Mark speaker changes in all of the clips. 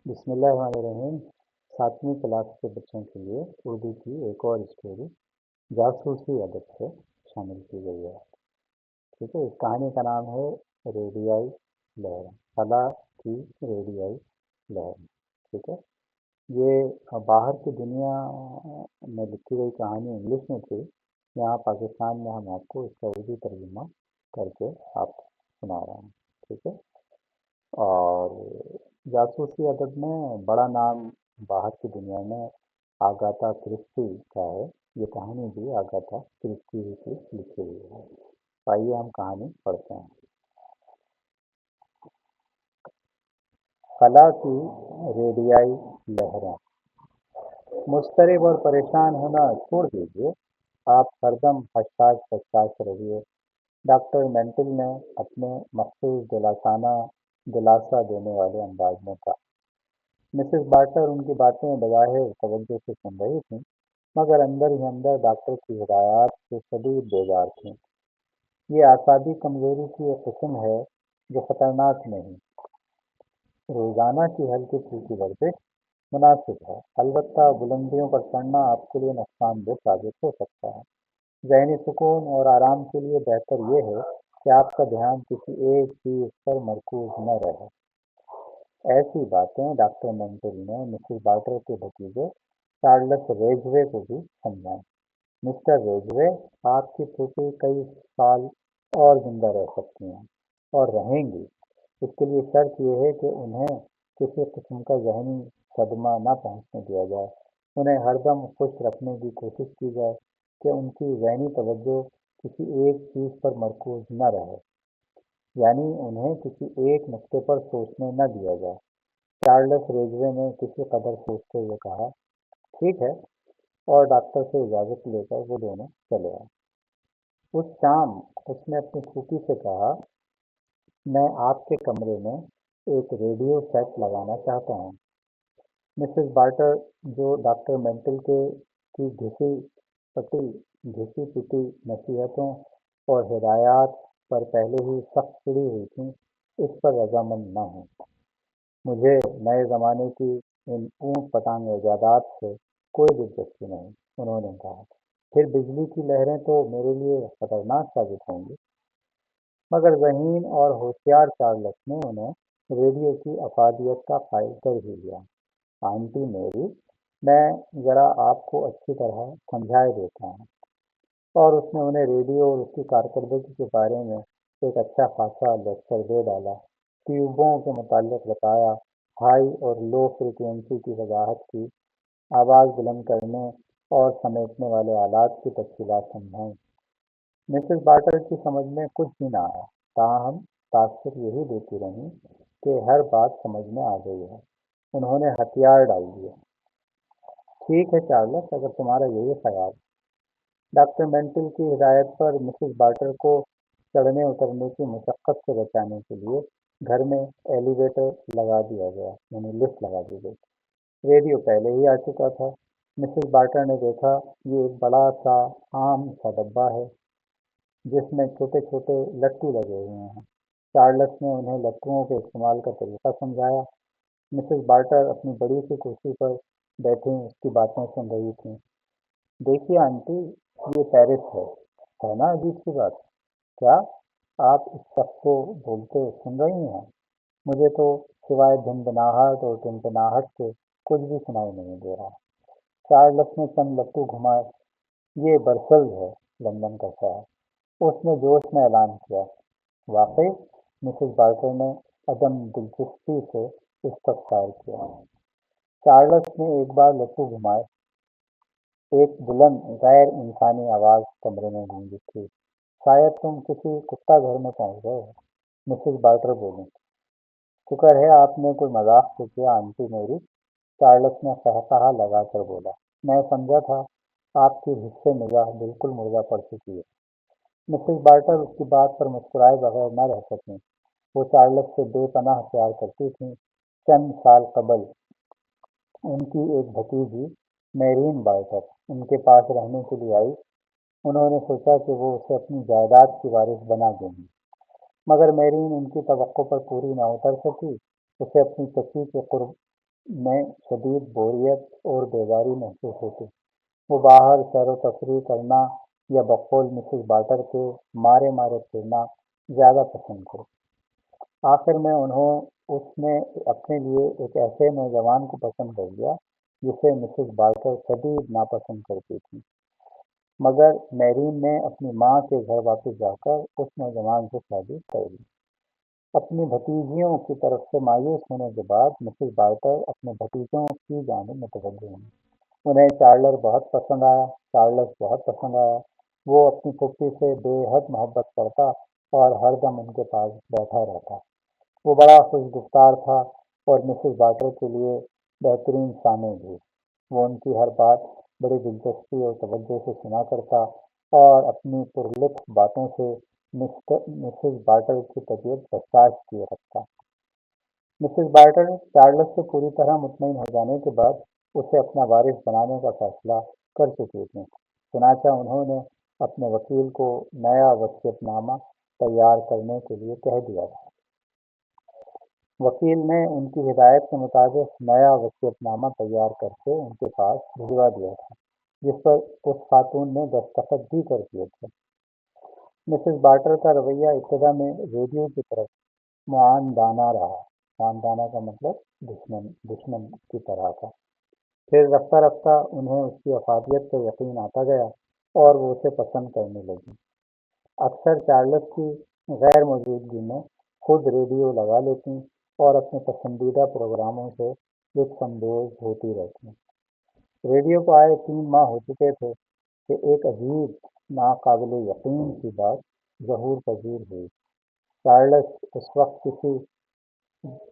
Speaker 1: بسم اللہ الرحمن الرحیم۔ 7ویں کلاس کے بچوں کے لیے اردو کی ایک اور اسٹوری جاسوسی ادب سے شامل کی گئی ہے۔ ٹھیک ہے، اس کہانی کا نام ہے ریڈیائی لہریں، خلا کی ریڈیائی لہریں۔ ٹھیک ہے، یہ باہر کی دنیا میں لکھی گئی کہانی انگلش میں تھی، یہاں پاکستان میں ہم آپ کو اس کا اردو ترجمہ کر کے آپ سنا رہے ہیں۔ ٹھیک ہے، اور جاسوسی ادب میں بڑا نام باہر کی دنیا میں آگاتھا کرسٹی کا ہے۔ یہ کہانی بھی آگاتھا کرسٹی ہی کی لکھی ہوئی ہے۔ آئیے ہم کہانی پڑھتے ہیں۔ خلا کی ریڈیائی لہریں۔ مضطرب اور پریشان ہونا چھوڑ دیجیے، آپ ہر دم حساس رہیے، ڈاکٹر مینٹل نے اپنے مخصوص دلاسا دینے والے انداز میں کہا۔ مسز بارٹر ان کی باتیں بظاہر توجہ سے سن رہی تھیں، مگر اندر ہی اندر ڈاکٹر کی ہدایات سے شدید بیزار تھیں۔ یہ اعصابی کمزوری کی ایک قسم ہے جو خطرناک نہیں۔ روزانہ کی ہلکی پھلکی ورزش مناسب ہے، البتہ بلندیوں پر چڑھنا آپ کے لیے نقصان دہ ثابت ہو سکتا ہے۔ ذہنی سکون اور آرام کے لیے بہتر یہ ہے کہ آپ کا دھیان کسی ایک چیز پر مرکوز نہ رہے۔ ایسی باتیں ڈاکٹر مینٹل نے مسز بارٹر کے بھتیجے چارلس ریجوے کو بھی سمجھائیں۔ مسٹر ریجوے، آپ کی پھوپھی کئی سال اور زندہ رہ سکتی ہیں اور رہیں گی، اس کے لیے شرط یہ ہے کہ انہیں کسی قسم کا ذہنی صدمہ نہ پہنچنے دیا جائے۔ انہیں ہر دم خوش رکھنے کی کوشش کی جائے کہ ان کی ذہنی توجہ کسی ایک چیز پر مرکوز نہ رہے، یعنی انہیں کسی ایک نقطے پر سوچنے نہ دیا جائے۔ چارلس ریجوے نے کسی قدر سوچتے ہوئے کہا، ٹھیک ہے، اور ڈاکٹر سے اجازت لے کر وہ دونوں چلے آئے۔ اس شام اس نے اپنی پھوپھی سے کہا، میں آپ کے کمرے میں ایک ریڈیو سیٹ لگانا چاہتا ہوں۔ مسز بارٹر، جو ڈاکٹر مینٹل کی گھسی پٹی نصیحتوں اور ہدایات پر پہلے ہی سخت چڑی ہوئی تھیں، اس پر رضامند نہ ہوں۔ مجھے نئے زمانے کی ان اونٹ پتانگ ایجادات سے کوئی دلچسپی نہیں، انہوں نے کہا۔ پھر بجلی کی لہریں تو میرے لیے خطرناک ثابت ہوں گی۔ مگر ذہین اور ہوشیار چارلس نے انہیں ریڈیو کی افادیت کا قائل کر ہی لیا۔ آنٹی میری، میں ذرا آپ کو اچھی طرح سمجھائے دیتا ہوں۔ اور اس نے انہیں ریڈیو اور اس کی کارکردگی کے بارے میں ایک اچھا خاصا لیکچر دے ڈالا، ٹیوبوں کے متعلق بتایا، ہائی اور لو فریکوینسی کی وضاحت کی، آواز بلند کرنے اور سمیٹنے والے آلات کی تفصیلات سمجھائیں۔ مسز بارٹر کی سمجھ میں کچھ بھی نہ آیا، تاہم تاثر یہی دیتی رہیں کہ ہر بات سمجھ میں آ گئی ہے۔ انہوں نے ہتھیار ڈال دیے۔ ٹھیک ہے چارلس، اگر تمہارا یہی خیال۔ ڈاکٹر مینٹل کی ہدایت پر مسز بارٹر کو چڑھنے اترنے کی مشقت سے بچانے کے لیے گھر میں ایلیویٹر لگا دیا گیا، یعنی لفٹ لگا دی گئی۔ ریڈیو پہلے ہی آ چکا تھا۔ مسز بارٹر نے دیکھا، یہ ایک بڑا سا عام سا ڈبہ ہے جس میں چھوٹے چھوٹے لٹو لگے ہوئے ہیں۔ چارلس نے انہیں لٹوؤں کے استعمال کا طریقہ سمجھایا۔ مسز بارٹر اپنی بڑی سی کرسی پر بیٹھی اس کی باتیں سن رہی تھیں۔ دیکھیے آنٹی، یہ پیرس ہے نا عجیب سی بات؟ کیا آپ اس شخص کو بولتے سن رہی ہیں؟ مجھے تو سوائے دھندناہٹ اور ٹنٹناہٹ کے کچھ بھی سنائی نہیں دے رہا۔ چارلس نے چند لٹو گھمائے۔ یہ برسلز ہے، لندن کا شہر، اس نے جوش میں اعلان کیا۔ واقعی؟ مسز بارٹر نے عدم دلچسپی سے استفسار کیا۔ چارلس نے ایک بار لٹو گھمائے۔ ایک بلند غیر انسانی آواز کمرے میں گونجی تھی، شاید تم کسی کتا گھر میں پہنچ گئے ہو۔ مسز بارٹر بولیں، شکر ہے آپ نے کوئی مذاق تو کیا آنٹی میری۔ چارلس نے قہقہا لگا کر بولا، میں سمجھا تھا آپ کی حصے مزاح بالکل مردہ پڑ چکی ہے۔ مسز بارٹر اس کی بات پر مسکرائے بغیر نہ رہ سکیں۔ وہ چارلس سے بے پناہ پیار کرتی تھیں۔ چند سال قبل ان کی ایک بھتیجی میرین بارٹر ان کے پاس رہنے کے لیے آئی۔ انہوں نے سوچا کہ وہ اسے اپنی جائیداد کی وارث بنا دیں گی، مگر میرین ان کی توقع پر پوری نہ اتر سکی۔ اسے اپنی چچی کے قرب میں شدید بوریت اور بیزاری محسوس ہوتی۔ وہ باہر سیر و تفریح کرنا یا بقول مسز باٹر کے مارے مارے پھرنا زیادہ پسند تھے۔ آخر میں اس نے اپنے لیے ایک ایسے نوجوان کو پسند کر لیا جسے مسز باٹر شدید ناپسند کرتی تھی، مگر میرین نے اپنی ماں کے گھر واپس جا کر اس نوجوان سے شادی کر لی۔ اپنی بھتیجیوں کی طرف سے مایوس ہونے کے بعد مسز بارٹر اپنے بھتیجوں کی جانب متوجہ ہوئی۔ انہیں چارلس بہت پسند آیا۔ وہ اپنی پھوپھی سے بے حد محبت کرتا اور ہر دم ان کے پاس بیٹھا رہتا۔ وہ بڑا خوش گفتار تھا اور مسز بارٹر کے لیے بہترین سامع بھی۔ وہ ان کی ہر بات بڑی دلچسپی اور توجہ سے سنا کرتا اور اپنی پرلطف باتوں سے مسز بارٹر کی طبیعت برداشت کیے رکھتا۔ مسز بارٹر چارلس سے پوری طرح مطمئن ہو جانے کے بعد اسے اپنا وارث بنانے کا فیصلہ کر چکی تھیں۔ چنانچہ انہوں نے اپنے وکیل کو نیا وصیت نامہ تیار کرنے کے لیے کہہ دیا تھا۔ وکیل نے ان کی ہدایت کے مطابق نیا وصیت نامہ تیار کر کے ان کے پاس بھجوا دیا تھا، جس پر اس خاتون نے دستخط بھی کر دیے تھے۔ مسز بارٹر کا رویہ ابتدا میں ریڈیو کی طرف معاندانہ رہا۔ معاندانہ کا مطلب دشمن کی طرح کا۔ پھر رفتہ رفتہ انہیں اس کی افادیت پر یقین آتا گیا اور وہ اسے پسند کرنے لگی۔ اکثر چارلس کی غیر موجودگی میں خود ریڈیو لگا لیتی اور اپنے پسندیدہ پروگراموں سے لطف اندوز ہوتی رہتی۔ ریڈیو کو آئے 3 ماہ ہو چکے تھے کہ ایک عجیب ناقابل یقین سی بات ظہور پذیر ہوئی۔ چارلس اس وقت کسی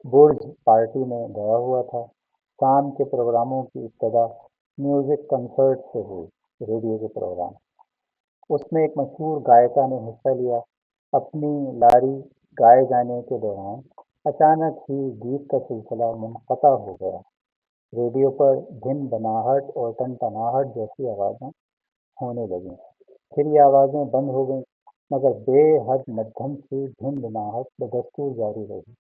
Speaker 1: برج پارٹی میں گیا ہوا تھا۔ شام کے پروگراموں کی ابتدا میوزک کنسرٹ سے ہوئی۔ ریڈیو کے پروگرام اس میں ایک مشہور گائکہ نے حصہ لیا۔ اپنی لاری گائے جانے کے دوران اچانک ہی گیت کا سلسلہ منقطع ہو گیا۔ ریڈیو پر دھن بناہٹ اور ٹنٹناہٹ جیسی آوازیں ہونے لگیں۔ پھر یہ آوازیں بند ہو گئیں، مگر بے حد مدھم سی دھن بناہٹ بدستور جاری رہی۔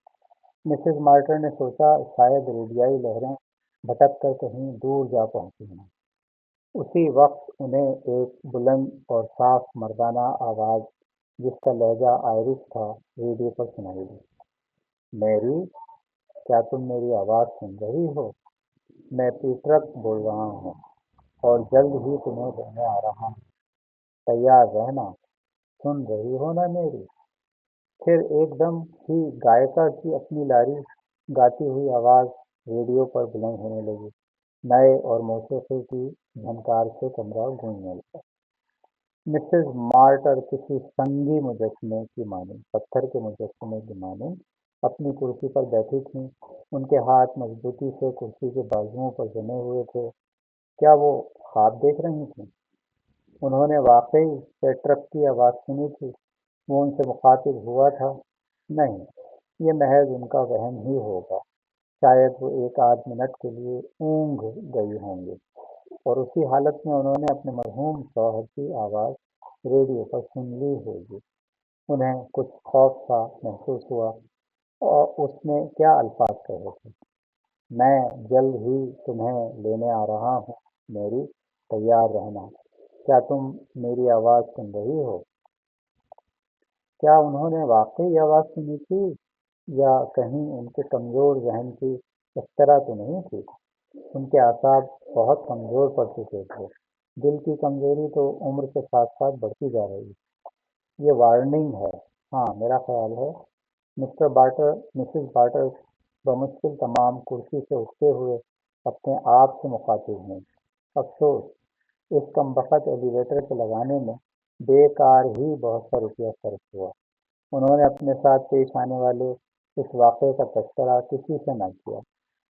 Speaker 1: مسز مارٹر نے سوچا شاید ریڈیائی لہریں بھٹک کر کہیں دور جا پہنچی ہیں۔ اسی وقت انہیں ایک بلند اور صاف مردانہ آواز جس کا لہجہ آئرش تھا ریڈیو پر سنائی دی۔ میری، کیا تم میری آواز سن رہی ہو؟ میں پیٹرک بول رہا ہوں اور جلد ہی تمہیں لینے آ رہا ہوں۔ تیار رہنا، سن رہی ہو نا میری؟ پھر ایک دم ہی گائکہ کی اپنی لاری گاتی ہوئی آواز ریڈیو پر بلند ہونے لگی۔ نئے اور موسیقی کی جھنکار سے کمرہ گونجنے لگا۔ مسز مارٹر کسی سنگی مجسمے کی مانند، پتھر کے مجسمے کی مانند اپنی کرسی پر بیٹھی تھیں۔ ان کے ہاتھ مضبوطی سے کرسی کے بازوؤں پر جمے ہوئے تھے۔ کیا وہ خواب دیکھ رہی تھیں؟ انہوں نے واقعی پیٹرک کی آواز سنی تھی؟ وہ ان سے مخاطب ہوا تھا؟ نہیں، یہ محض ان کا وہم ہی ہوگا۔ شاید وہ ایک آدھ منٹ کے لیے اونگھ گئی ہوں گی اور اسی حالت میں انہوں نے اپنے مرحوم شوہر کی آواز ریڈیو پر سن لی ہوگی۔ انہیں کچھ خوف سا محسوس ہوا اور اس نے کیا الفاظ کہے تھے؟ میں جلد ہی تمہیں لینے آ رہا ہوں میری، تیار رہنا۔ کیا تم میری آواز سن رہی ہو؟ کیا انہوں نے واقعی آواز سنی تھی یا کہیں ان کے کمزور ذہن کی اختراع تو نہیں تھی؟ ان کے اعصاب بہت کمزور پڑ چکے تھے۔ دل کی کمزوری تو عمر کے ساتھ ساتھ بڑھتی جا رہی ہے۔ یہ وارننگ ہے۔ ہاں، میرا خیال ہے مسز بارٹر بمشکل تمام کرسی سے اٹھتے ہوئے اپنے آپ سے مخاطب ہیں۔ افسوس، اس کمبخت ایلیویٹر کے لگانے میں بیکار ہی بہت سا روپیہ صرف ہوا۔ انہوں نے اپنے ساتھ پیش آنے والے اس واقعے کا تذکرہ کسی سے نہ کیا،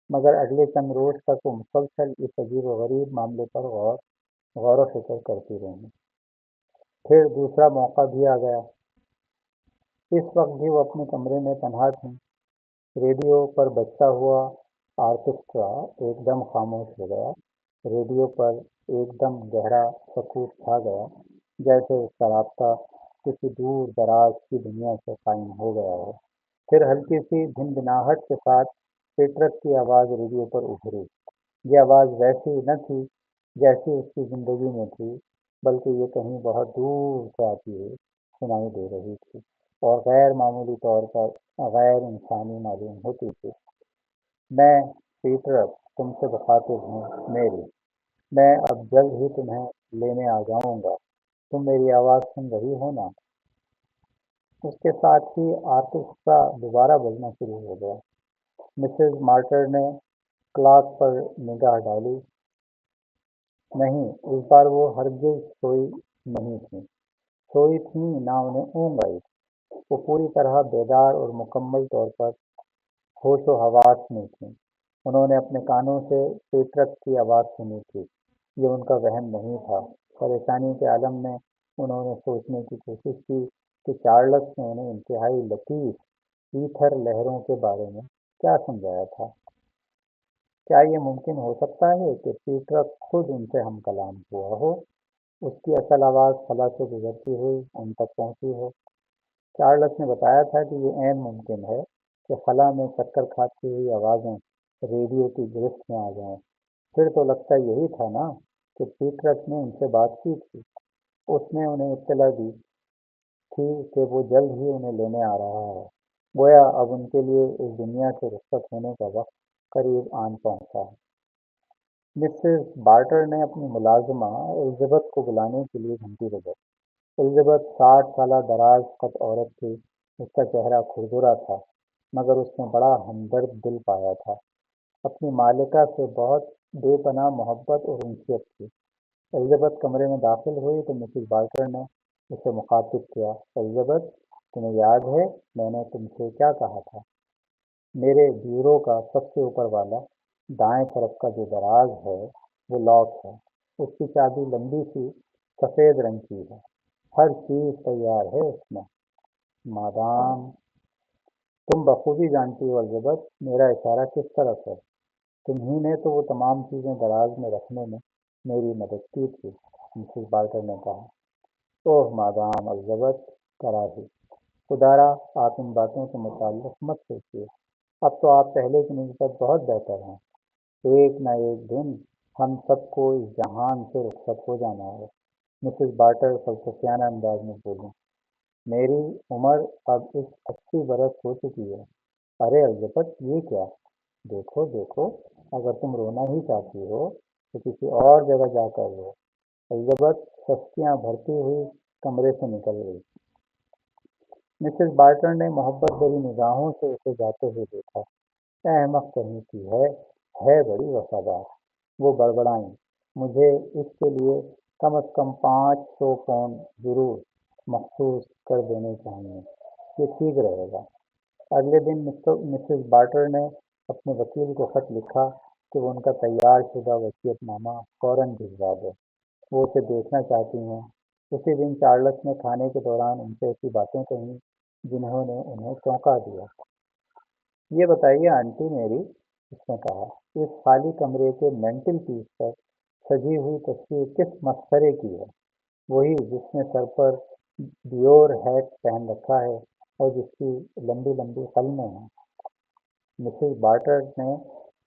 Speaker 1: مگر اگلے چند روز تک وہ مسلسل اس عجیب و غریب معاملے پر غور و فکر کرتی رہیں۔ پھر دوسرا موقع بھی آ گیا۔ اس وقت بھی وہ اپنے کمرے میں تنہا تھیں۔ ریڈیو پر بجتا ہوا آرکسٹرا ایک دم خاموش ہو گیا۔ ریڈیو پر ایک دم گہرا سکوت چھا گیا، جیسے اس کا رابطہ کسی دور دراز کی دنیا سے قائم ہو گیا ہو۔ پھر ہلکی سی بھنبھناہٹ کے ساتھ پیٹرس کی آواز ریڈیو پر ابھری۔ یہ آواز ویسی نہ تھی جیسی اس کی زندگی میں تھی، بلکہ یہ کہیں بہت دور سے آتی ہوئی سنائی دے رہی تھی اور غیر معمولی طور پر غیر انسانی معلوم ہوتی تھی۔ میں پیٹرس، تم سے مخاطب ہوں میری، میں اب جلد ہی تمہیں لینے آ جاؤں گا، تم میری آواز سن رہی ہو نا؟ اس کے ساتھ ہی آرکسٹرا دوبارہ بجنا شروع ہو گیا۔ مسز مارٹر نے کلاک پر نگاہ ڈالی۔ نہیں، اس بار وہ ہرگز سوئی نہیں تھیں، سوئی تھیں نہ انہیں اونگ آئی تھی۔ وہ پوری طرح بیدار اور مکمل طور پر ہوش و حواس میں تھیں۔ انہوں نے اپنے کانوں سے پیٹرس کی آواز سنی تھی۔ یہ ان کا وہم نہیں تھا۔ پریشانی کے عالم میں انہوں نے سوچنے کی کوشش کی کہ چارلس نے انہیں انتہائی لطیف ایتھر لہروں کے بارے میں کیا سمجھایا تھا۔ کیا یہ ممکن ہو سکتا ہے کہ پیٹرس خود ان سے ہم کلام ہوا ہو؟ اس کی اصل آواز خلا سے گزرتی ہوئی ان تک پہنچی ہو؟ چارلس نے بتایا تھا کہ یہ عین ممکن ہے کہ خلا میں چکر کھاتی ہوئی آوازیں ریڈیو کی گرفت میں آ جائیں۔ پھر تو لگتا یہی تھا نا کہ پیٹرس نے ان سے بات کی تھی۔ اس نے انہیں اطلاع دی تھی کہ وہ جلد ہی انہیں لینے آ رہا ہے۔ گویا اب ان کے لیے اس دنیا سے رخصت ہونے کا وقت قریب آن پہنچا ہے۔ مسز بارٹر نے اپنی ملازمہ الزبتھ کو بلانے کے لیے گھنٹی بجائی۔ الزبتھ 60 سالہ دراز قد عورت تھی۔ اس کا چہرہ کھردرا تھا، مگر اس نے بڑا ہمدرد دل پایا تھا۔ اپنی مالکہ سے بہت بے پناہ محبت اور انسیت تھی۔ الزبتھ کمرے میں داخل ہوئی تو مسز بارٹر نے اسے مخاطب کیا، الزبتھ، تمہیں یاد ہے میں نے تم سے کیا کہا تھا؟ میرے بیورو کا سب سے اوپر والا دائیں طرف کا جو دراز ہے وہ لاک ہے۔ اس کی چابی لمبی سی سفید رنگ کی ہے۔ ہر چیز تیار ہے اس میں۔ مادام، تم بخوبی جانتی ہو الزبتھ میرا اشارہ کس طرف ہے۔ تمہیں نے تو وہ تمام چیزیں دراز میں رکھنے میں میری مدد کی تھی، مسز بارٹر نے کہا۔ اوہ مادام الزبتھ، کراہی، خدارا آپ ان باتوں کے متعلق مت سوچیے۔ اب تو آپ پہلے کی نسبت بہت بہتر ہیں۔ ایک نہ ایک دن ہم سب کو اس جہان سے رخصت ہو جانا ہے۔ مسز بارٹر فلسفیانہ انداز میں بولیں، میری عمر اب اس 80 برس ہو چکی ہے۔ ارے الزبتھ، یہ کیا؟ دیکھو دیکھو، اگر تم رونا ہی چاہتی ہو تو کسی اور جگہ جا کر رو۔ الزبتھ سستیاں بھرتی ہوئی کمرے سے نکل گئی۔ مسز بارٹر نے محبت بھری نگاہوں سے اسے جاتے ہوئے دیکھا۔ احمق کہیں کی ہے بڑی وفادار۔ وہ بڑبڑائیں، مجھے اس کے لیے کم از کم 500 پاؤنڈ ضرور مخصوص کر دینے چاہیے، یہ ٹھیک رہے گا۔ اگلے دن مسز بارٹر نے اپنے وکیل کو خط لکھا کہ وہ ان کا تیار شدہ وصیت نامہ فوراً بھجوا دے، وہ اسے دیکھنا چاہتی ہیں۔ اسی دن چارلس نے کھانے کے دوران ان سے ایسی باتیں کہیں جنہوں نے انہیں چونکا دیا۔ یہ بتائیے آنٹی میری، اس نے کہا، اس خالی کمرے کے مینٹل پیس پر سجی ہوئی تصویر کس مسخرے کی ہے؟ وہی جس نے سر پر ڈیور ہیٹ پہن رکھا ہے اور جس کی لمبی لمبی قلمیں ہیں۔ مسز بارٹر نے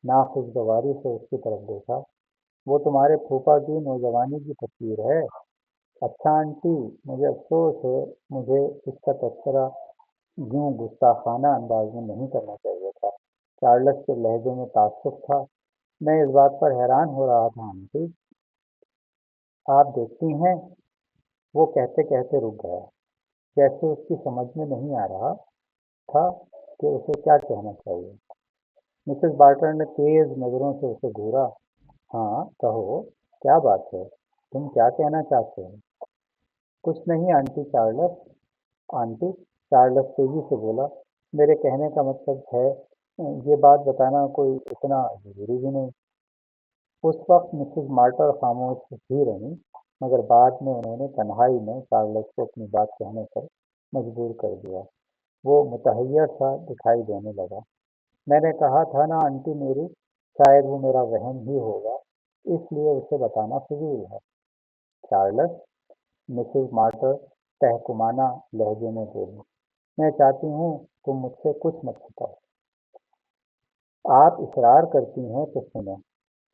Speaker 1: ناخوشگواری سے اس کی طرف دیکھا۔ وہ تمہارے پھوپھا کی نوجوانی کی تصویر ہے۔ اچھا آنٹی، مجھے افسوس ہے، مجھے اس کا تذکرہ یوں گستاخانہ انداز میں نہیں کرنا چاہیے تھا۔ چارلس کے لہجے میں تعصب تھا۔ میں اس بات پر حیران ہو رہا تھا آنٹی، آپ دیکھتی ہیں۔ وہ کہتے کہتے رک گیا، جیسے اس کی سمجھ میں نہیں آ رہا تھا کہ اسے کیا کہنا چاہیے۔ مسز بارٹر نے تیز نظروں سے اسے گھورا۔ ہاں کہو، کیا بات ہے، تم کیا کہنا چاہتے ہو؟ کچھ نہیں آنٹی چارلس۔ آنٹی، چارلس تیزی سے بولا، میرے کہنے کا مطلب ہے یہ بات بتانا کوئی اتنا ضروری بھی نہیں۔ اس وقت مسز مارٹر خاموش ہی رہیں، مگر بعد میں انہوں نے تنہائی میں چارلس کو اپنی بات کہنے پر مجبور کر دیا۔ وہ متحیر سا دکھائی دینے لگا۔ میں نے کہا تھا نا آنٹی میری، شاید وہ میرا وہم ہی ہوگا، اس لیے اسے بتانا فضول ہے۔ چارلس، مسز مارٹر تحکمانہ لہجے میں بولی، میں چاہتی ہوں تم مجھ سے کچھ مت چھپاؤ۔ آپ اصرار کرتی ہیں تو سنیں۔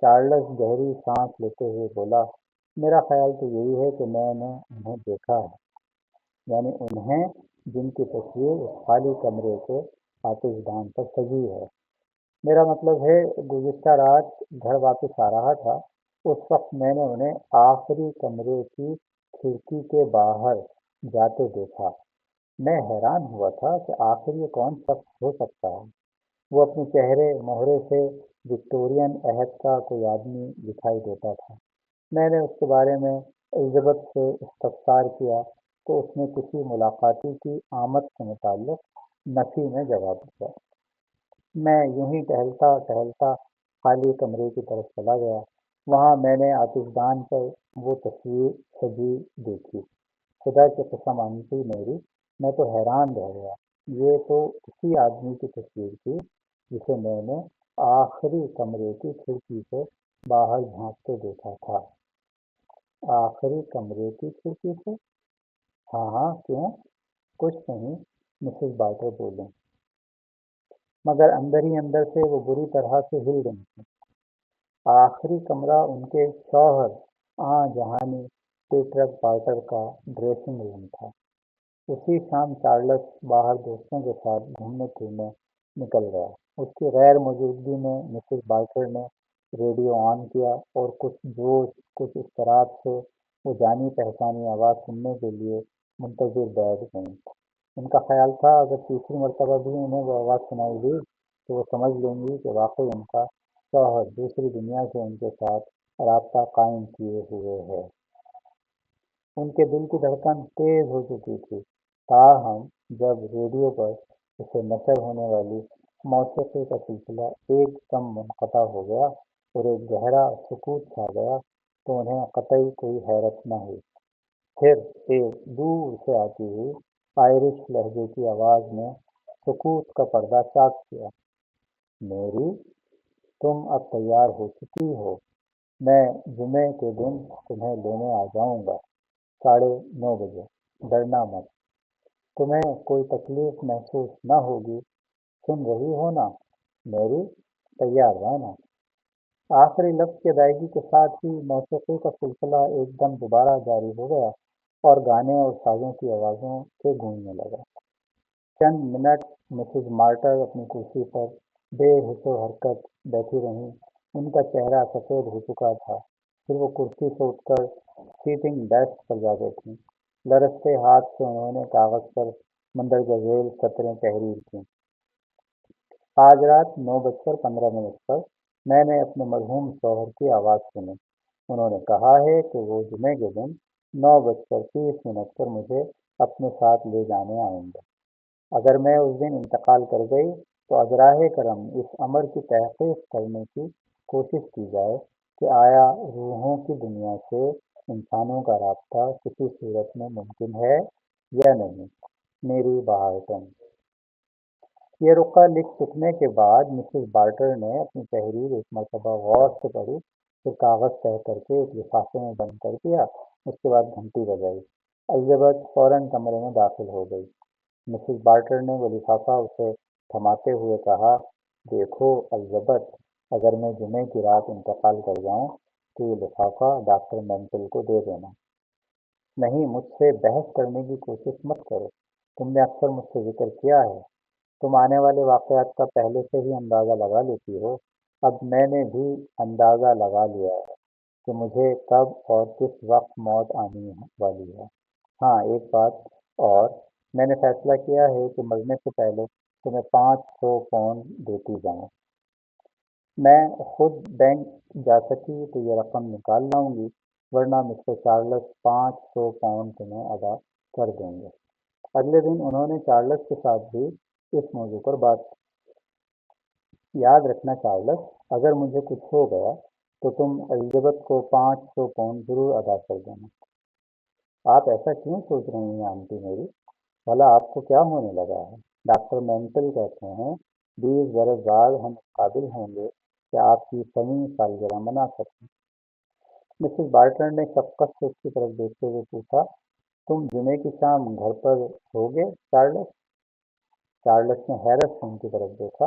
Speaker 1: چارلس گہری سانس لیتے ہوئے بولا، میرا خیال تو یہی ہے کہ میں نے انہیں دیکھا ہے، یعنی انہیں جن کی تصویر اس خالی کمرے کے آتش دان پر سجی ہے۔ میرا مطلب ہے گزشتہ رات گھر واپس آ رہا تھا، اس وقت میں نے انہیں آخری کمرے کی کھڑکی کے باہر جاتے دیکھا۔ میں حیران ہوا تھا کہ آخر یہ کون شخص ہو سکتا ہے۔ وہ اپنے چہرے مہرے سے وکٹورین عہد کا کوئی آدمی دکھائی دیتا تھا۔ میں نے اس کے بارے میں الزبتھ سے استفسار کیا تو اس نے کسی ملاقاتی کی آمد سے متعلق نفی میں جواب دیا۔ میں یوں ہی ٹہلتا ٹہلتا خالی کمرے کی طرف چلا گیا۔ وہاں میں نے آتش دان پر وہ تصویر سجی دیکھی۔ خدا کی قسم آنٹی میری، میں تو حیران رہ گیا۔ یہ تو اسی آدمی کی تصویر تھی جسے میں نے آخری کمرے کی کھڑکی سے باہر جھانکتے دیکھا تھا۔ آخری کمرے کی کھڑکی سے؟ ہاں ہاں، کیوں؟ کچھ نہیں، مسز بارٹر بولیں، مگر اندر ہی اندر سے وہ بری طرح سے ہل رہی تھیں۔ آخری کمرہ ان کے شوہر جہانی پیٹرک بارٹر کا ڈریسنگ روم تھا۔ اسی شام چارلس باہر دوستوں کے ساتھ گھومنے پھرنے نکل گیا۔ اس کی غیر موجودگی میں مسز بارٹر نے ریڈیو آن کیا اور کچھ جوش کچھ اضطراب سے وہ جانی پہچانی آواز سننے کے لیے منتظر بیٹھ گئیں۔ ان کا خیال تھا اگر تیسری مرتبہ بھی انہیں وہ آواز سنائی دی تو وہ سمجھ لیں گی کہ واقعی ان کا شوہر دوسری دنیا سے ان کے ساتھ رابطہ قائم کیے ہوئے ہے۔ ان کے دل کی دھڑکن تیز ہو چکی تھی، تاہم جب ریڈیو پر اسے نشر ہونے والی موسیقی کا سلسلہ ایک دم منقطع ہو گیا اور ایک گہرا سکوت چھا گیا تو انہیں قطعی کوئی حیرت نہ ہوئی۔ پھر ایک دور سے آتی ہوئی آئرش لہجے کی آواز نے سکوت کا پردہ چاک کیا، میری، تم اب تیار ہو چکی ہو، میں جمعے کے دن تمہیں لینے آ جاؤں گا، 9:30 بجے، ڈرنا مت، تمہیں کوئی تکلیف محسوس نہ ہوگی، سن رہی ہو نا میری، تیار رہنا۔ آخری لفظ کی ادائیگی کے ساتھ ہی موسیقی کا سلسلہ ایک دم دوبارہ جاری ہو گیا اور گانے اور سازوں کی آوازوں سے گونجنے لگا۔ چند منٹ مسز مارٹر اپنی کرسی پر بے حس و حرکت بیٹھی رہیں۔ ان کا چہرہ سفید ہو چکا تھا۔ پھر وہ کرسی سے اٹھ کر سیٹنگ ڈیسک پر جا بیٹھیں۔ لرزتے ہاتھ سے انہوں نے کاغذ پر مندرجہ ذیل سطریں تحریر کیں۔ آج رات 9:15 پر میں نے اپنے مرحوم شوہر کی آواز سنی۔ انہوں نے کہا ہے کہ وہ جمعے کے دن 9:30 پر مجھے اپنے ساتھ لے جانے آئیں گے۔ اگر میں اس دن انتقال کر گئی تو ازراہ کرم اس امر کی تحقیق کرنے کی کوشش کی جائے کہ آیا روحوں کی دنیا سے انسانوں کا رابطہ کسی صورت میں ممکن ہے یا نہیں۔ میری بارٹن۔ یہ رقعہ لکھ چکنے کے بعد مسز بارٹر نے اپنی تحریر ایک مرتبہ غور سے پڑھی، پھر کاغذ تہہ کر کے ایک لفافے میں بند کر دیا۔ اس کے بعد گھنٹی بجائی۔ الزبتھ فوراً کمرے میں داخل ہو گئی۔ مسز بارٹر نے وہ لفافہ اسے تھماتے ہوئے کہا، دیکھو الزبتھ، اگر میں جمعے کی رات انتقال کر جاؤں تو یہ لفافہ ڈاکٹر مینٹل کو دے دینا۔ نہیں، مجھ سے بحث کرنے کی کوشش مت کرو، تم نے اکثر مجھ سے ذکر کیا ہے، تم آنے والے واقعات کا پہلے سے ہی اندازہ لگا لیتی ہو۔ اب میں نے بھی اندازہ لگا لیا ہے کہ مجھے کب اور کس وقت موت آنے والی ہے۔ ہاں، ایک بات اور، میں نے فیصلہ کیا ہے کہ مرنے سے پہلے تمہیں 500 پاؤنڈ دیتی جاؤں۔ میں خود بینک جا سکی تو یہ رقم نکال لاؤں گی، ورنہ مسٹر چارلس 500 پاؤنڈ تمہیں ادا کر دیں گے۔ اگلے دن انہوں نے چارلس کے ساتھ بھی اس موضوع پر بات کی۔ یاد رکھنا چارلس، اگر مجھے کچھ ہو گیا تو تم الزبتھ کو 500 پاؤنڈ ضرور ادا کر دینا۔ آپ ایسا کیوں سوچ رہی ہیں آنٹی میری؟ بھلا آپ کو کیا ہونے لگا ہے؟ ڈاکٹر مینٹل کہتے ہیں 20 برس بعد ہم اس قابل ہوں گے کہ آپ کی 100ویں سالگرہ منا سکیں۔ مسز بارٹر نے شفقت سے اس کی طرف دیکھتے ہوئے پوچھا، تم جمعے کی شام گھر پر ہوگے چارلس؟ چارلس نے حیرت سے ان کی طرف دیکھا۔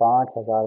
Speaker 1: 5,000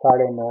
Speaker 1: 9:30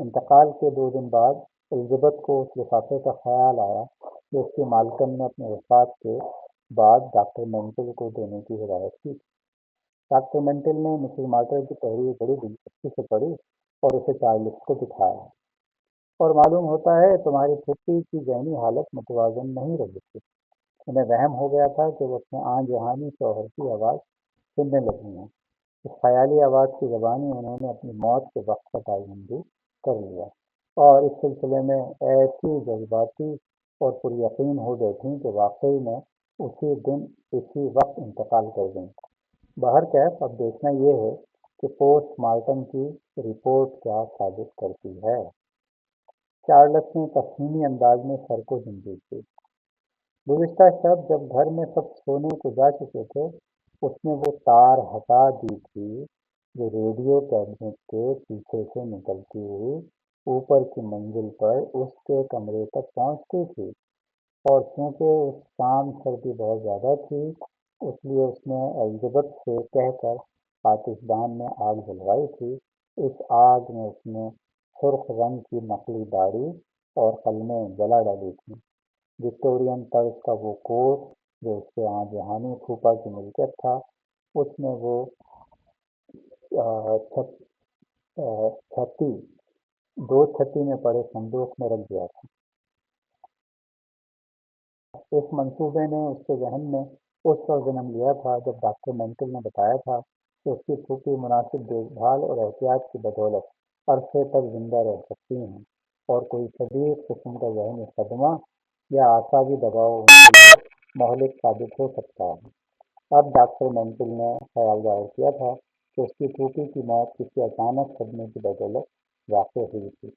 Speaker 1: انتقال کے 2 دن بعد الزبتھ کو اس لفافے کا خیال آیا جو اس کی مالکن نے اپنے وفات کے بعد ڈاکٹر مینٹل کو دینے کی ہدایت کی۔ ڈاکٹر مینٹل نے مسز مارٹر کی تحریر بڑی دلچسپی سے پڑھی اور اسے چارلس کو دکھایا، اور معلوم ہوتا ہے تمہاری پھوپھی کی ذہنی حالت متوازن نہیں رہی تھی۔ انہیں وہم ہو گیا تھا کہ وہ اپنے آن جہانی شوہر کی آواز سننے لگی ہیں۔ اس خیالی آواز کی زبانی انہوں نے اپنی موت کے وقت کا تعین بھی کر لیا، اور اس سلسلے میں ایسی جذباتی اور پریقین ہو بیٹھیں کہ واقعی میں اسی دن اسی وقت انتقال کر گئیں۔ بہرکیف اب دیکھنا یہ ہے کہ پوسٹ مارٹم کی رپورٹ کیا ثابت کرتی ہے۔ چارلس نے تفہیمی انداز میں سر کو زنجیر دی۔ گزشتہ شب جب گھر میں سب سونے کو جا چکے تھے، اس نے وہ تار ہٹا دی تھی جو ریڈیو کیبنٹ کے پیچھے سے نکلتی ہوئی اوپر کی منزل پر اس کے کمرے تک پہنچتی تھی، اور چونکہ اس شام سردی بہت زیادہ تھی، اس لیے اس نے الزبتھ سے کہہ کر آتش دان میں آگ جلوائی تھی۔ اس آگ میں اس نے سرخ رنگ کی نقلی داڑھی اور قلمیں جلا ڈالی تھیں۔ وکٹورین طرز کا وہ کوٹ جو اس کے آن جہانی پھوپھا کی ملکیت تھا، اس میں وہ چھتی 2 چھتی میں پڑے صندوق میں رکھ دیا تھا۔ اس منصوبے نے اس کے ذہن میں اس وقت جنم لیا تھا جب ڈاکٹر مینٹل نے بتایا تھا کہ اس کی پھوپھی مناسب دیکھ بھال اور احتیاط کی بدولت عرصے تک زندہ رہ سکتی ہیں، اور کوئی شدید قسم کا ذہنی صدمہ یا اعصابی دباؤ ان کے لیے مہلک ثابت ہو سکتا ہے۔ اب ڈاکٹر مینٹل نے خیال ظاہر کیا تھا کہ اس کی پھوپھی کی موت کسی اچانک صدمے کی بدولت واقع ہوئی تھی۔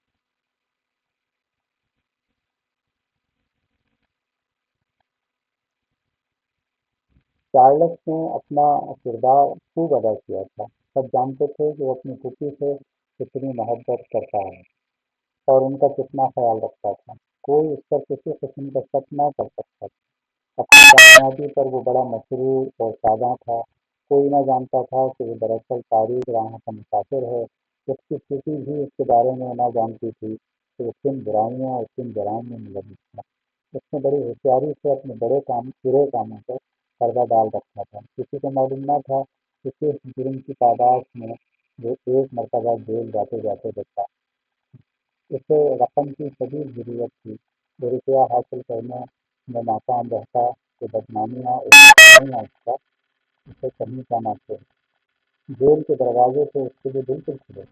Speaker 1: چارلس نے اپنا کردار خوب ادا کیا تھا۔ سب جانتے تھے کہ وہ اپنی پھوپھی سے کتنی محبت کرتا ہے اور ان کا کتنا خیال رکھتا تھا۔ کوئی اس پر کسی قسم کا شک نہ کر سکتا تھا۔ اپنی کامیابی پر وہ بڑا مسرور اور شاداں تھا۔ کوئی نہ جانتا تھا کہ وہ دراصل تاریک راہوں کا مسافر ہے۔ اس کی پھوپھی بھی اس کے بارے میں نہ جانتی تھی کہ وہ کن برائیوں اور کن جرائم میں ملوث تھا۔ اس نے بڑی ہوشیاری سے اپنے برے کاموں پر پردہ ڈال رکھا تھا۔ کسی کو معلوم نہ تھا کہ کس جرم کی پاداش میں وہ ایک مرتبہ جیل جاتے جاتے بچا۔ اسے رقم کی شدید ضرورت تھی۔ وہ روپیہ حاصل کرنے میں ناکام رہتا کہ بدنامیاں اور برائیاں اسے کہیں کا نہ تھے۔ جیل کے دروازے سے اس کے لیے بالکل کھلے،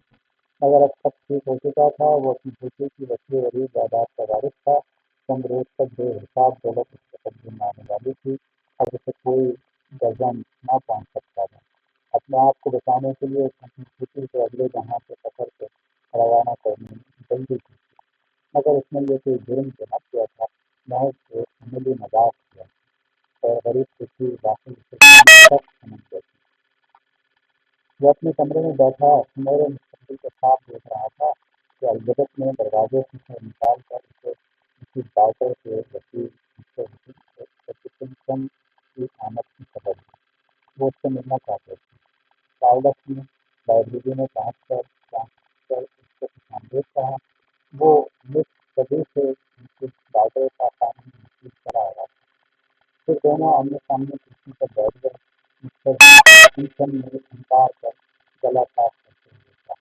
Speaker 1: مگر اب سب ٹھیک ہو چکا تھا۔ وہ اپنی پھوپھی کی وسیع و عریض جائیداد کا وارث تھا۔ چند روز تک بے حساب دولت اس کے قبضے میں آنے والی تھی۔ اب اسے کوئی گرجن نہ پہنچ سکتا تھا۔ اپنے آپ کو بچانے کے لیے اس نے اپنی پھوپھی کو اگلے جہاں کے سفر سے روانہ کرنے میں جلدی کی، مگر اس نے یہ کوئی جرم تو نہ کیا تھا، محض ایک عملی مذاق کیا، اور غریب پھوپھی واقعی اسے سخت سمجھ گئی۔ وہ اپنے کمرے میں بیٹھا میرے مستقبل کو خواب دیکھ رہا تھا کہ الزبتھ نے دروازے سے سر نکال کر اسے کسی ڈاکٹر کے وکیل مسٹر ہچنسن کی آمد کی خبر دی۔ وہ اس سے ملنا چاہتے تھے۔ چارلس نے لائبریری میں پہنچ کر اس کو خوش آمدید کہا۔ وہ نصف صدی سے مسز ڈاگے کا قانونی وکیل چلا آیا تھا۔ پھر دونوں آمنے سامنے کرسی پر بیٹھ گئے۔ مسٹر ہچنسن نے انکار کر گلا صاف کرتے ہوئے کہا،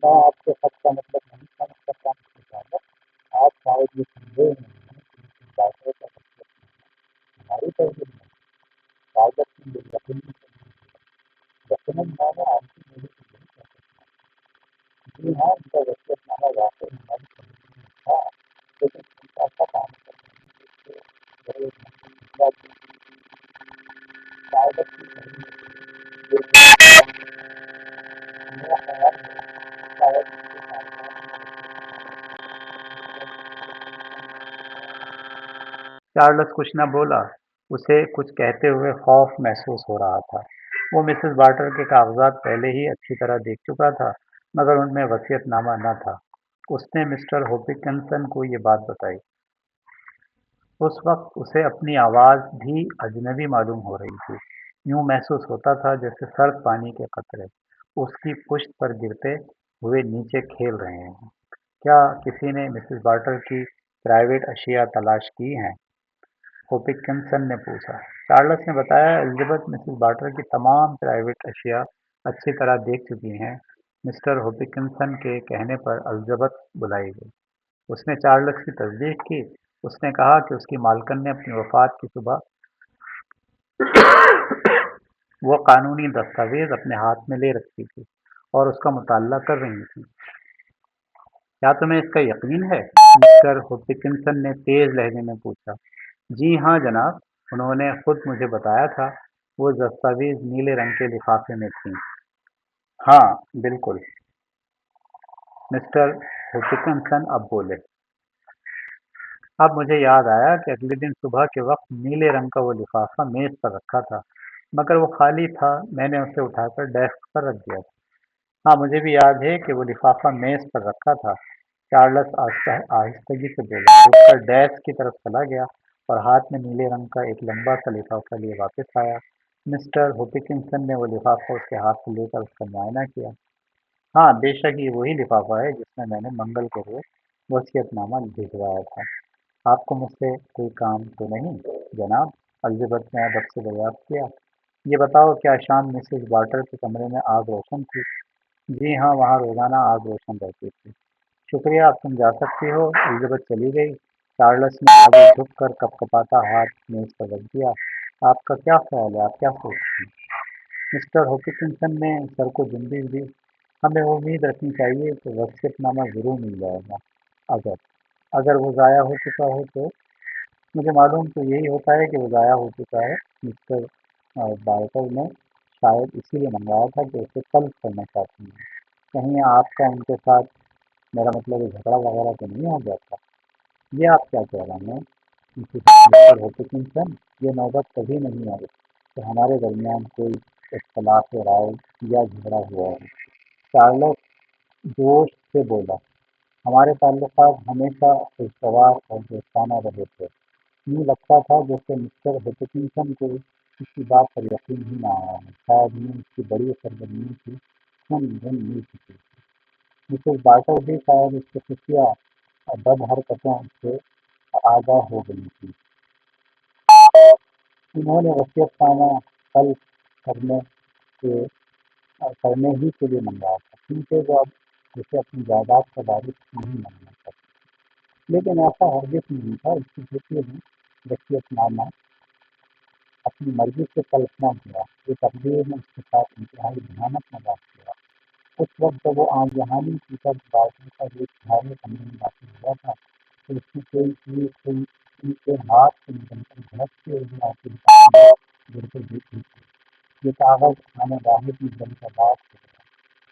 Speaker 1: میں آپ کے خط کا مطلب نہیں سمجھ سکتا مسٹر چارلس۔ آپ شاید یہ سمجھے ہی نہیں ہیں کہ مسز ڈاگے کا وصیت نامہ ہماری تحریر میں ہے۔ چارلس نے بے یقینی سے منہ ہلا۔ یقیناً میں نے آپ کی میری سے یہی کہہ سکتا ہوں۔ جی ہاں، ان کا وصیت نامہ واقعی ہماری تحریر میں تھا، لیکن ان کا ایسا کام کرنے میں اس سے بڑے مسئلہ کی چارلس کی تحریر تھی۔ یہ میرا خیال ہے شاید اس کے کاغذات میں وصیت نامے چارلس کچھ نہ بولا۔ اسے کچھ کہتے ہوئے خوف محسوس ہو رہا تھا۔ وہ مسز بارٹر کے کاغذات پہلے ہی اچھی طرح دیکھ چکا تھا، مگر ان میں وصیت نامہ نہ تھا۔ اس نے مسٹر ہوپکنسن کو یہ بات بتائی۔ اس وقت اسے اپنی آواز بھی اجنبی معلوم ہو رہی تھی۔ یوں محسوس ہوتا تھا جیسے سرد پانی کے قطرے اس کی پشت پر گرتے ہوئے نیچے کھیل رہے ہیں۔ کیا کسی نے مسز بارٹر کی پرائیویٹ اشیاء تلاش کی ہیں؟ ہوپکنسن نے پوچھا۔ چارلس نے بتایا، الزبتھ مسز بارٹر کی تمام پرائیویٹ اشیاء اچھی طرح دیکھ چکی ہیں۔ مسٹر ہوپکنسن کے کہنے پر الزبتھ بلائی گئی۔ اس نے چارلس کی تصدیق کی۔ اس نے کہا کہ اس کی مالکن نے اپنی وفات کی صبح وہ قانونی دستاویز اپنے ہاتھ میں لے رکھی تھی اور اس کا مطالعہ کر رہی تھی۔ کیا تمہیں اس کا یقین ہے؟ مسٹر ہوپکنسن نے تیز لہجے میں پوچھا۔ جی ہاں جناب، انہوں نے خود مجھے بتایا تھا۔ وہ دستاویز نیلے رنگ کے لفافے میں تھیں۔ ہاں بالکل، مسٹر ہوپکنسن اب بولے۔ اب مجھے یاد آیا کہ اگلے دن صبح کے وقت نیلے رنگ کا وہ لفافہ میز پر رکھا تھا، مگر وہ خالی تھا۔ میں نے اسے اٹھا کر ڈیسک پر رکھ دیا تھا۔ ہاں مجھے بھی یاد ہے کہ وہ لفافہ میز پر رکھا تھا۔ چارلس آہستگی سے بولا، اٹھ کر ڈیسک کی طرف چلا گیا اور ہاتھ میں نیلے رنگ کا ایک لمبا سا لفافہ لیے واپس آیا۔ مسٹر ہوپکنسن نے وہ لفافہ اس کے ہاتھ سے لے کر اس کا معائنہ کیا۔ ہاں بے شک یہ وہی لفافہ ہے جس میں نے منگل کے روز وصیت نامہ بھجوایا تھا۔ آپ کو مجھ سے کوئی کام تو نہیں جناب؟ الزبتھ نے ادب سے دریافت کیا۔ یہ بتاؤ، کیا شام مسز بارٹر کے کمرے میں آگ روشن تھی؟ جی ہاں، وہاں روزانہ آگ روشن رہتی تھی۔ شکریہ، اب تم جا سکتی ہو۔ الزبتھ چلی گئی۔ چارلس نے آگے جھک کر کپ کپاتا ہاتھ میز پر رکھ دیا۔ آپ کا کیا خیال ہے؟ آپ کیا سوچتی ہیں؟ مسٹر ہوپکنسن نے سر کو جنبش دی۔ ہمیں امید رکھنی چاہیے کہ وصیت نامہ ضرور مل جائے گا۔ اگر اگر وہ ضائع ہو چکا ہو تو؟ مجھے معلوم تو یہی ہوتا ہے کہ وہ ضائع ہو چکا ہے۔ مسٹر بارٹر نے شاید اسی لیے منگوایا تھا کہ اسے کل کرنا چاہتی ہیں۔ کہیں آپ کا ان کے ساتھ، میرا مطلب جھگڑا وغیرہ تو نہیں ہو گیا تھا؟ یہ آپ کیا کہہ رہے ہیں مسٹر ہوپکنسن؟ یہ نوبت کبھی نہیں آئی کہ ہمارے درمیان کوئی اختلاف رائے یا جھگڑا ہوا ہے۔ چارلس جوش سے بولا، ہمارے تعلقات ہمیشہ خوشگوار اور دوستانہ رہے تھے۔ یوں لگتا تھا جیسے مسٹر ہوپکنسن کو کسی بات پر یقین ہی نہ آیا ہے۔ شاید میں اس کی بڑی سرگرمیوں کی سن مل چکی تھی۔ مسز بارٹر بھی شاید اس کی خفیہ بد حرکتوں سے آگاہ ہو گئی تھی۔ انہوں نے وصیت نامہ حل کرنے کے کرنے ہی کے لیے منگوایا تھا، کیونکہ وہ اب اسے اپنی جائیداد کا وارث نہیں ماننا چاہتے۔ لیکن ایسا ہرگز نہیں تھا۔ اس کی بیٹی نے وصیت نامہ اپنی مرضی سے تلف نہ کیا۔ یہ تقدیر نے اس کے ساتھ انتہائی بھیانک مذاق کیا۔ اس وقت جب وہ آن جہانی کی سب باتوں کا ایک گھرے کمرے میں داخل ہوا تھا تو اس کی کوئی چیز ان کے ہاتھ سے نکل کر جھڑکتے ہوئے آتی گر کر گر گئی۔ یہ کاغذ کھانے واحد میں جل کر راکھ ہو گیا۔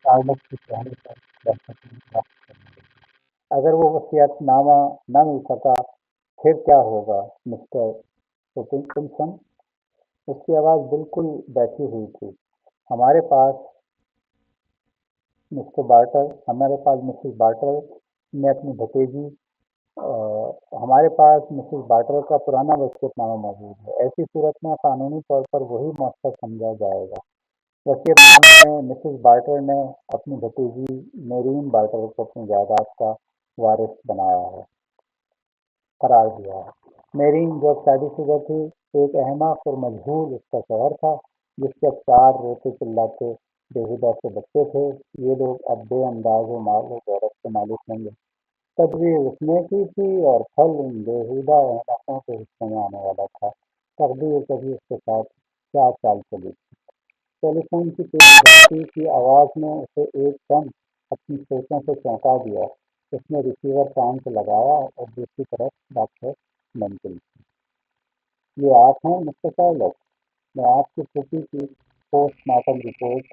Speaker 1: چارلس کے چہرے پر دہشت رقص کرنے لگی۔ اگر وہ وصیت نامہ نہ مل سکا پھر کیا ہوگا مسٹر ہوپکنسن؟ اس کی آواز بالکل بیٹھی ہوئی تھی۔ ہمارے پاس ہمارے پاس مسز بارٹر نے اپنی بھتیجی ہمارے پاس مسز بارٹر کا پرانا وصیت نامہ موجود ہے۔ ایسی صورت میں قانونی طور پر وہی مؤثر سمجھا جائے گا۔ وصیت نامے میں مسز بارٹر نے اپنی بھتیجی میرین بارٹر کو اپنی جائیداد کا وارث قرار دیا ہے۔ میرین جو اب شادی شدہ تھی، ایک احمق اور مجہول اس کا شوہر تھا، جس کے اب 4 روتے چلاتے بےہودہ سے بچے تھے۔ یہ لوگ اب بے انداز و مال و دولت کے مالک ہوں گے۔ تجویز اس نے کی تھی اور پھل ان بےہودہ احمقوں کے حصے میں آنے والا تھا۔ تقدیر کبھی اس کے ساتھ کیا چال چلی تھی۔ ٹیلی فون کی تیز دھڑکتی کی آواز نے اسے ایک دم اپنی سوچوں سے چونکا دیا۔ اس نے ریسیور کان سے لگایا اور دوسری طرف ڈاکٹر منٹل یہ آپ ہیں مسٹر چارلس؟ میں آپ کی پھوپھی کی پوسٹ مارٹم رپورٹ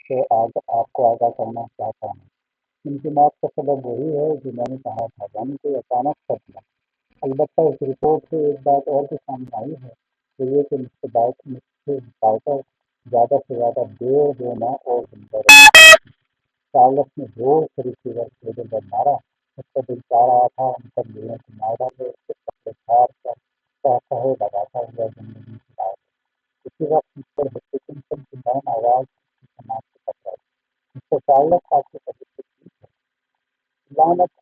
Speaker 1: سے آپ کو آگاہ کرنا چاہتا ہوں۔ ان کی موت کا سبب وہی ہے جو میں نے کہا تھا، یعنی کوئی اچانک صدمہ۔ البتہ اس رپورٹ سے ایک بات اور بھی سامنے آئی ہے، تو یہ کہ مسٹر بارٹر زیادہ سے زیادہ 1.5 ماہ اور زندہ رہے۔ چارلس نے زور سے ریسیور ٹیبل پر مارا۔ اس کا دل چاہ رہا تھا ان پر لوگوں کو مار ڈالے، اس کے کپڑے پھاڑ کر قہقہے لگاتا ہوا زندگی سے باہر۔ اسی وقت مسٹر ہوپکنسن کی نرم آواز اس کی سماعت سے ٹکرائی۔ مسٹر چارلس، آپ کی طبیعت ٹھیک ہے؟ لعنت